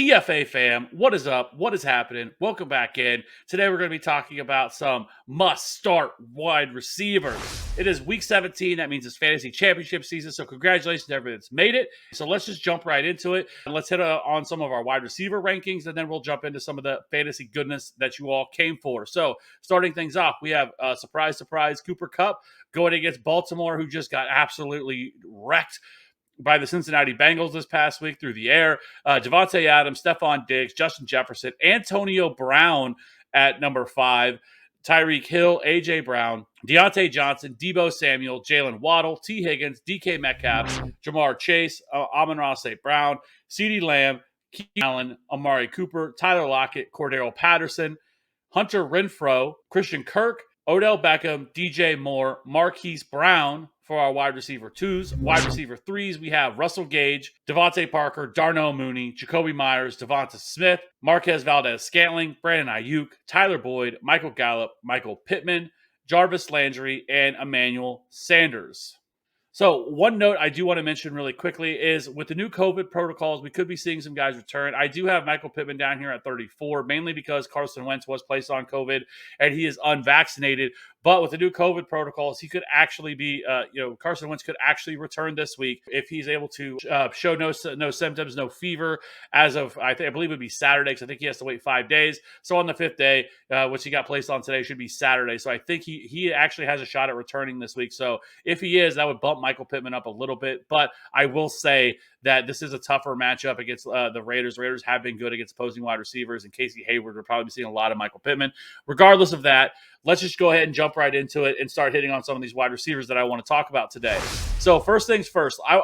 TFA fam, what is up? What is happening? Welcome back in. Today we're going to be talking about some must-start wide receivers. It is week 17. That means it's fantasy championship season. So congratulations to everyone that's made it. So let's just jump right into it. And let's hit on some of our wide receiver rankings, and then we'll jump into some of the fantasy goodness that you all came for. So starting things off, we have surprise, Cooper Kupp going against Baltimore, who just got absolutely wrecked by the Cincinnati Bengals this past week through the air. DeVante Adams, Stephon Diggs, Justin Jefferson, Antonio Brown at number 5, Tyreek Hill, A.J. Brown, Deontay Johnson, Deebo Samuel, Jalen Waddle, T. Higgins, DK Metcalf, Jamar Chase, Amon-Ra St. Brown, CeeDee Lamb, Keenan Allen, Amari Cooper, Tyler Lockett, Cordero Patterson, Hunter Renfrow, Christian Kirk, Odell Beckham, DJ Moore, Marquise Brown for our wide receiver 2s. Wide receiver 3s, we have Russell Gage, DeVante Parker, Darnell Mooney, Jakobi Meyers, DeVonta Smith, Marquez Valdez-Scantling, Brandon Ayuk, Tyler Boyd, Michael Gallup, Michael Pittman, Jarvis Landry, and Emmanuel Sanders. So one note I do want to mention really quickly is with the new COVID protocols, we could be seeing some guys return. I do have Michael Pittman down here at 34, mainly because Carson Wentz was placed on COVID and he is unvaccinated. But with the new COVID protocols, he could actually be, Carson Wentz could actually return this week if he's able to show no symptoms, no fever as of, I believe it would be Saturday, because I think he has to wait 5 days. So on the 5th day, which he got placed on today, should be Saturday. So I think he actually has a shot at returning this week. So if he is, that would bump Michael Pittman up a little bit. But I will say that this is a tougher matchup against the Raiders. Raiders have been good against opposing wide receivers, and Casey Hayward will probably be seeing a lot of Michael Pittman. Regardless of that, let's just go ahead and jump right into it and start hitting on some of these wide receivers that I want to talk about today. So first things first, I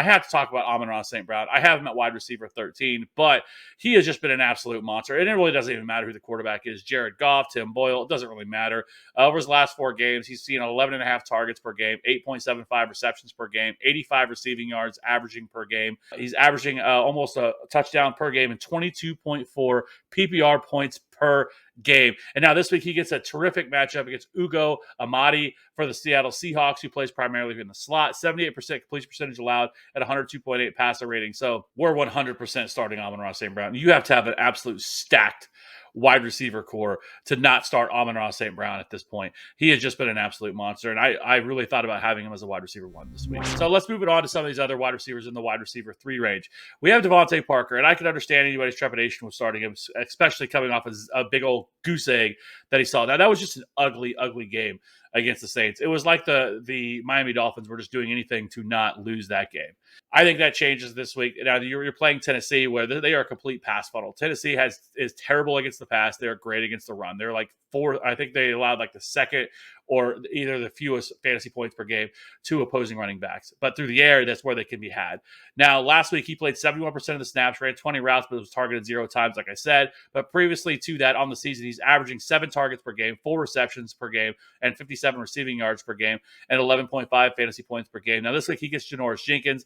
have to talk about Amon-Ra St. Brown. I have him at wide receiver 13, but he has just been an absolute monster. And it really doesn't even matter who the quarterback is. Jared Goff, Tim Boyle, it doesn't really matter. Over his last 4 games, he's seen 11.5 targets per game, 8.75 receptions per game, 85 receiving yards averaging per game. He's averaging almost a touchdown per game and 22.4 PPR points per game. And now this week he gets a terrific matchup against Ugo Amadi for the Seattle Seahawks, who plays primarily in the slot. 78% completion percentage allowed at 102.8 passer rating. So we're 100% starting Amon-Ra St. Brown. You have to have an absolute stacked wide receiver core to not start Amon-Ra St. Brown at this point. He has just been an absolute monster, and I really thought about having him as a wide receiver 1 this week. So let's move it on to some of these other wide receivers in the wide receiver 3 range. We have DeVante Parker, and I can understand anybody's trepidation with starting him, especially coming off a big old goose egg that he saw. Now, that was just an ugly, ugly game against the Saints. It was like the Miami Dolphins were just doing anything to not lose that game. I think that changes this week. Now, you're playing Tennessee, where they are a complete pass funnel. Tennessee is terrible against the pass. They're great against the run. They're like 4. I think they allowed like the second or either the fewest fantasy points per game to opposing running backs. But through the air, that's where they can be had. Now, last week, he played 71% of the snaps, ran 20 routes, but was targeted 0 times, like I said. But previously to that, on the season, he's averaging 7 targets per game, 4 receptions per game, and 57 receiving yards per game, and 11.5 fantasy points per game. Now, this week, he gets Janoris Jenkins.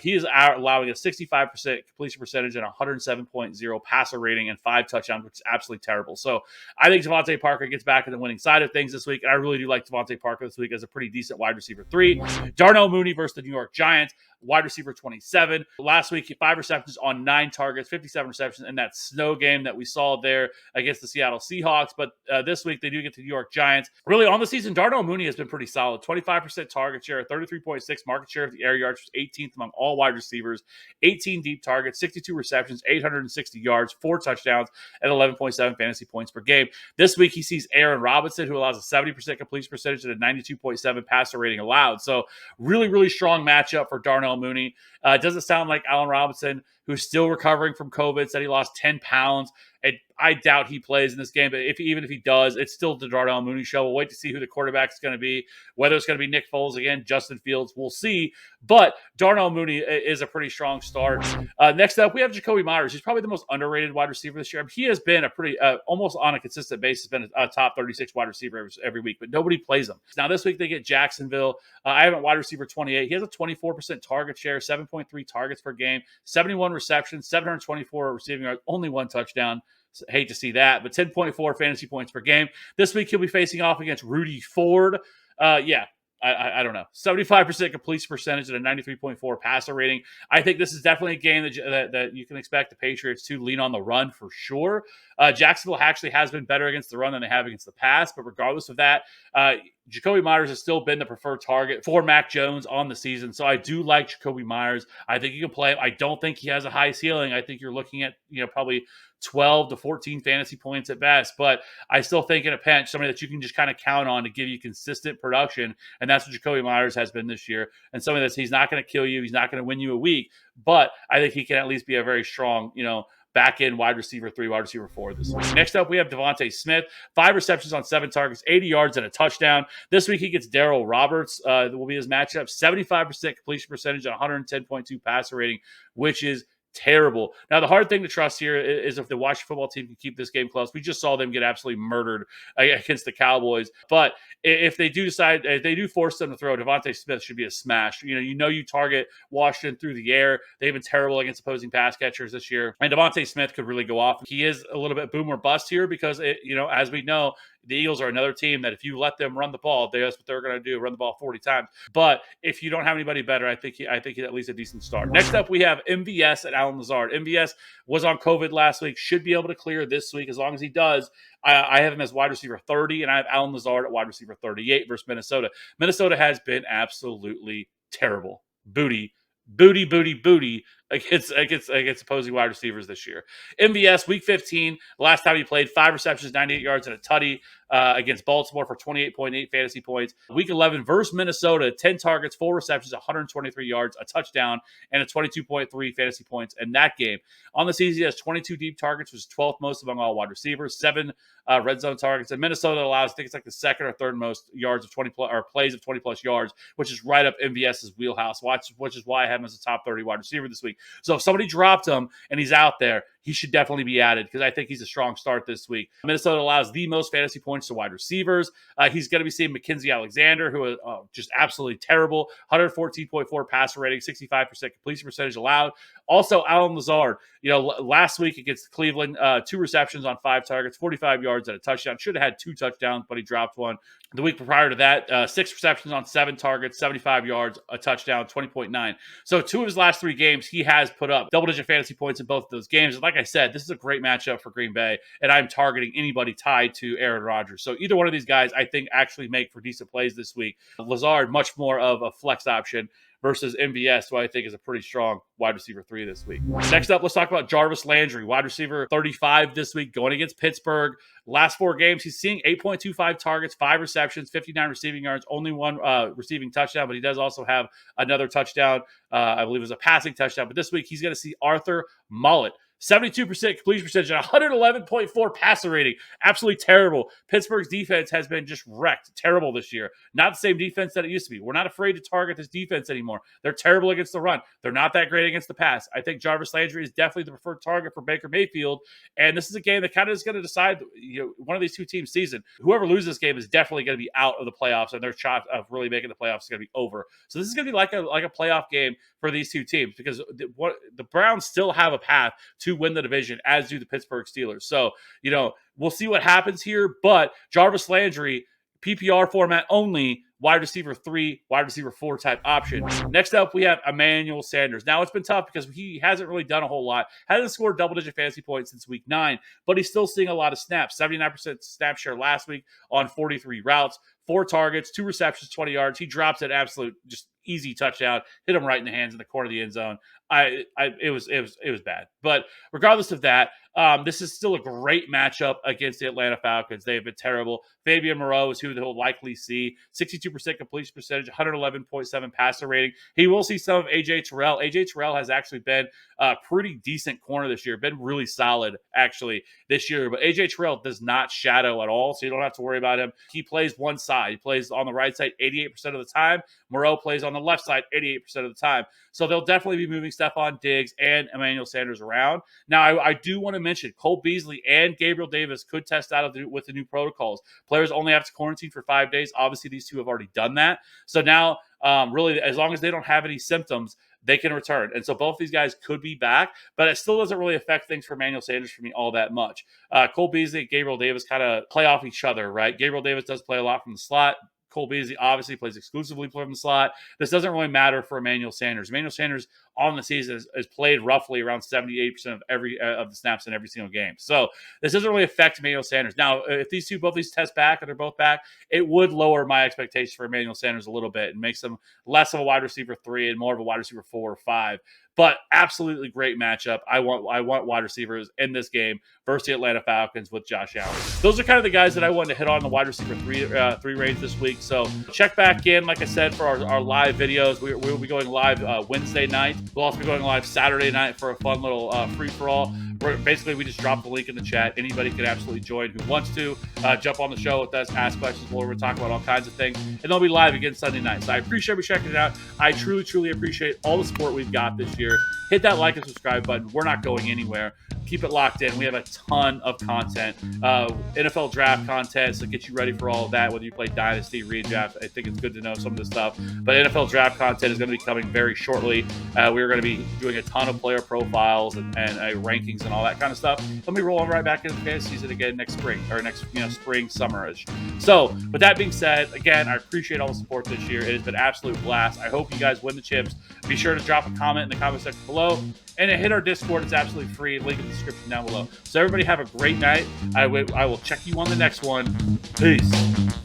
He is allowing a 65% completion percentage and 107.0 passer rating and 5 touchdowns, which is absolutely terrible. So I think DeVante Parker gets back in the winning side of things this week, and I really do like DeVante Parker this week as a pretty decent wide receiver 3. Darnell Mooney versus the New York Giants, wide receiver 27. Last week, 5 receptions on 9 targets, 57 receptions in that snow game that we saw there against the Seattle Seahawks. But this week, they do get the New York Giants. Really, on the season, Darnell Mooney has been pretty solid. 25% target share, 33.6 market share of the air yards, 18th among all wide receivers, 18 deep targets, 62 receptions, 860 yards, 4 touchdowns, and 11.7 fantasy points per game. This week, he sees Aaron Robinson, who allows a 70% completion percentage and a 92.7 passer rating allowed. So really, really strong matchup for Darnell Mooney. It doesn't sound like Allen Robinson, who's still recovering from COVID, said he lost 10 pounds. I doubt he plays in this game, but even if he does, it's still the Darnell Mooney show. We'll wait to see who the quarterback is going to be, whether it's going to be Nick Foles again, Justin Fields, we'll see. But Darnell Mooney is a pretty strong start. Next up, we have Jakobi Meyers. He's probably the most underrated wide receiver this year. He has been a pretty, almost on a consistent basis, been a top 36 wide receiver every week, but nobody plays him. Now, this week they get Jacksonville. I have a wide receiver 28. He has a 24% target share, 7.3 targets per game, 71 receptions, 724 receiving yards, only 1 touchdown. Hate to see that, but 10.4 fantasy points per game. This week, he'll be facing off against Rudy Ford. I don't know. 75% completion percentage and a 93.4 passer rating. I think this is definitely a game that you can expect the Patriots to lean on the run for sure. Jacksonville actually has been better against the run than they have against the pass, but regardless of that, Jakobi Meyers has still been the preferred target for Mac Jones on the season. So I do like Jakobi Meyers. I think you can play him. I don't think he has a high ceiling. I think you're looking at, probably 12 to 14 fantasy points at best. But I still think in a pinch, somebody that you can just kind of count on to give you consistent production. And that's what Jakobi Meyers has been this year. And somebody he's not going to kill you. He's not going to win you a week. But I think he can at least be a very strong, back in wide receiver 3, wide receiver 4 this week. Next up, we have DeVante Smith, 5 receptions on 7 targets, 80 yards and a touchdown. This week, he gets Darrell Roberts. That will be his matchup. 75% completion percentage and 110.2 passer rating, which is terrible. Now, the hard thing to trust here is if the Washington football team can keep this game close. We just saw them get absolutely murdered against the Cowboys. But if they do force them to throw, DeVante Smith should be a smash. You target Washington through the air. They've been terrible against opposing pass catchers this year. And DeVante Smith could really go off. He is a little bit boom or bust here because, as we know, the Eagles are another team that if you let them run the ball, that's what they're going to do, run the ball 40 times. But if you don't have anybody better, I think he's at least a decent start. Next up, we have MVS and Alan Lazard. MVS was on COVID last week, should be able to clear this week. As long as he does, I have him as wide receiver 30, and I have Alan Lazard at wide receiver 38 versus Minnesota. Minnesota has been absolutely terrible. Booty against opposing wide receivers this year. MVS, week 15, last time he played, 5 receptions, 98 yards, and a tutty against Baltimore for 28.8 fantasy points. Week 11 versus Minnesota, 10 targets, 4 receptions, 123 yards, a touchdown, and a 22.3 fantasy points in that game. On the season, he has 22 deep targets, which is 12th most among all wide receivers, 7 red zone targets, and Minnesota allows, I think it's like the second or third most yards of 20 or plays of 20 plus yards, which is right up MVS's wheelhouse, which is why I have him as a top 30 wide receiver this week. So if somebody dropped him and he's out there, he should definitely be added because I think he's a strong start this week. Minnesota allows the most fantasy points to wide receivers. He's going to be seeing Mackenzie Alexander, who is just absolutely terrible. 114.4 passer rating, 65% completion percentage allowed. Also, Alan Lazard, last week against Cleveland, 2 receptions on 5 targets, 45 yards and a touchdown. Should have had 2 touchdowns, but he dropped one. The week prior to that, 6 receptions on 7 targets, 75 yards, a touchdown, 20.9. So 2 of his last 3 games, he has put up double-digit fantasy points in both of those games. And like I said, this is a great matchup for Green Bay, and I'm targeting anybody tied to Aaron Rodgers. So either one of these guys, I think, actually make for decent plays this week. Lazard, much more of a flex option versus MVS, who I think is a pretty strong wide receiver 3 this week. Next up, let's talk about Jarvis Landry, wide receiver 35 this week, going against Pittsburgh. Last 4 games, he's seeing 8.25 targets, 5 receptions, 59 receiving yards, only 1 receiving touchdown, but he does also have another touchdown. I believe it was a passing touchdown. But this week, he's going to see Arthur Mullet. 72% completion percentage and 111.4 passer rating. Absolutely terrible. Pittsburgh's defense has been just wrecked. Terrible this year. Not the same defense that it used to be. We're not afraid to target this defense anymore. They're terrible against the run. They're not that great against the pass. I think Jarvis Landry is definitely the preferred target for Baker Mayfield. And this is a game that kind of is going to decide one of these 2 teams' season. Whoever loses this game is definitely going to be out of the playoffs, and their shot of really making the playoffs is going to be over. So this is going to be like a playoff game for these 2 teams because the Browns still have a path to win the division, as do the Pittsburgh Steelers. So, we'll see what happens here. But Jarvis Landry, PPR format only, wide receiver 3, wide receiver 4 type option. Next up, we have Emmanuel Sanders. Now, it's been tough because he hasn't really done a whole lot. Hasn't scored double-digit fantasy points since week 9, but he's still seeing a lot of snaps. 79% snap share last week on 43 routes, 4 targets, 2 receptions, 20 yards. He drops an absolute just easy touchdown, hit him right in the hands in the corner of the end zone. It was bad. But regardless of that, this is still a great matchup against the Atlanta Falcons. They have been terrible. Fabian Moreau is who they'll likely see. 62% completion percentage, 111.7 passer rating. He will see some of A.J. Terrell. A.J. Terrell has actually been a pretty decent corner this year. Been really solid, actually, this year. But A.J. Terrell does not shadow at all, so you don't have to worry about him. He plays one side. He plays on the right side 88% of the time. Moreau plays on the left side 88% of the time. So they'll definitely be moving Stephon Diggs and Emmanuel Sanders around. Now, I do want to mention Cole Beasley and Gabriel Davis could test out with the new protocols. Players only have to quarantine for 5 days. Obviously, these 2 have already done that. So now, really, as long as they don't have any symptoms, they can return. And so both these guys could be back, but it still doesn't really affect things for Emmanuel Sanders for me all that much. Cole Beasley and Gabriel Davis kind of play off each other, right? Gabriel Davis does play a lot from the slot. Cole Beasley obviously plays exclusively from the slot. This doesn't really matter for Emmanuel Sanders. Emmanuel Sanders on the season has played roughly around 78% of every of the snaps in every single game. So this doesn't really affect Emmanuel Sanders. Now, if both these test back and they're both back, it would lower my expectations for Emmanuel Sanders a little bit and makes him less of a wide receiver 3 and more of a wide receiver 4 or 5. But absolutely great matchup. I want wide receivers in this game versus the Atlanta Falcons with Josh Allen. Those are kind of the guys that I wanted to hit on the wide receiver 3 range this week. So check back in, like I said, for our live videos. We'll be going live Wednesday night. We'll also be going live Saturday night for a fun little free-for-all. Basically, we just drop the link in the chat. Anybody can absolutely join who wants to. Jump on the show with us, ask questions. We'll talk about all kinds of things. And they'll be live again Sunday night. So I appreciate you checking it out. I truly, truly appreciate all the support we've got this year. Hit that like and subscribe button. We're not going anywhere. Keep it locked in. We have a ton of content. NFL draft content, so get you ready for all of that, whether you play Dynasty, Redraft. I think it's good to know some of this stuff. But NFL draft content is going to be coming very shortly. We're going to be doing a ton of player profiles and rankings and all that kind of stuff. Let me roll right back into the fantasy season again next spring, or next spring, summerish. So with that being said, again, I appreciate all the support this year. It has been an absolute blast. I hope you guys win the chips. Be sure to drop a comment in the comment section below. And hit our Discord. It's absolutely free. Link in the description down below. So everybody have a great night. I will check you on the next one. Peace.